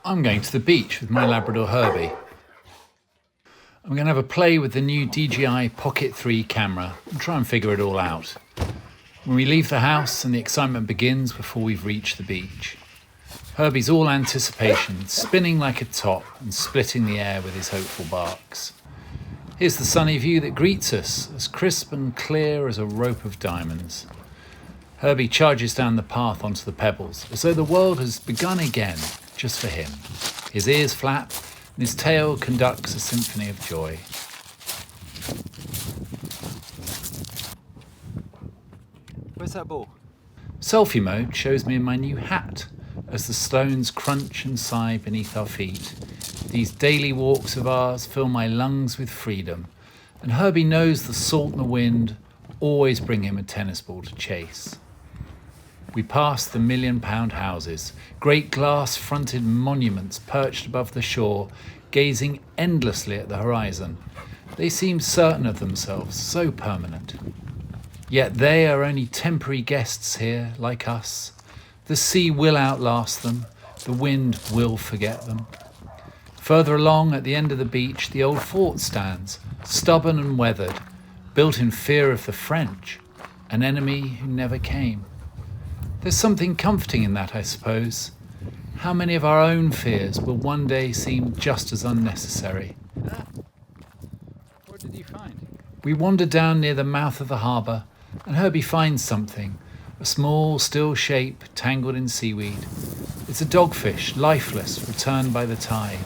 I'm going to the beach with my Labrador Herbie. I'm going to have a play with the new DJI Pocket 3 camera and try and figure it all out. When we leave the house and the excitement begins before we've reached the beach. Herbie's all anticipation, spinning like a top and splitting the air with his hopeful barks. Here's the sunny view that greets us, as crisp and clear as a rope of diamonds. Herbie charges down the path onto the pebbles, as though the world has begun again, just for him. His ears flap, and his tail conducts a symphony of joy. Where's that ball? Selfie mode shows me in my new hat, as the stones crunch and sigh beneath our feet. These daily walks of ours fill my lungs with freedom, and Herbie knows the salt and the wind always bring him a tennis ball to chase. We pass the £1 million houses, great glass-fronted monuments perched above the shore, gazing endlessly at the horizon. They seem certain of themselves, so permanent. Yet they are only temporary guests here, like us. The sea will outlast them, the wind will forget them. Further along, at the end of the beach, the old fort stands, stubborn and weathered, built in fear of the French, an enemy who never came. There's something comforting in that, I suppose. How many of our own fears will one day seem just as unnecessary? What did you find? We wander down near the mouth of the harbour, and Herbie finds something, a small, still shape tangled in seaweed. It's a dogfish, lifeless, returned by the tide.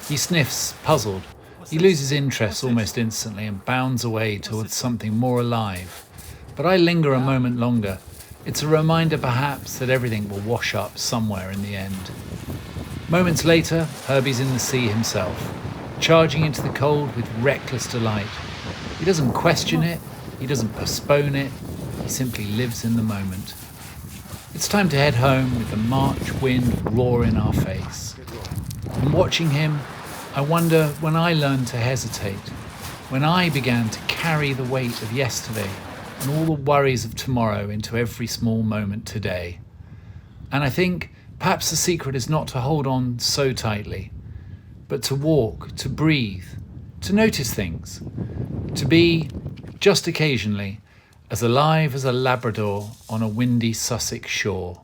He sniffs, puzzled. He loses interest almost instantly and bounds away towards something more alive. But I linger a moment longer. It's a reminder, perhaps, that everything will wash up somewhere in the end. Moments later, Herbie's in the sea himself, charging into the cold with reckless delight. He doesn't question it, he doesn't postpone it, he simply lives in the moment. It's time to head home with the March wind roar in our face. And watching him, I wonder when I learned to hesitate, when I began to carry the weight of yesterday and all the worries of tomorrow into every small moment today. And I think perhaps the secret is not to hold on so tightly, but to walk, to breathe, to notice things, to be, just occasionally, as alive as a Labrador on a windy Sussex shore.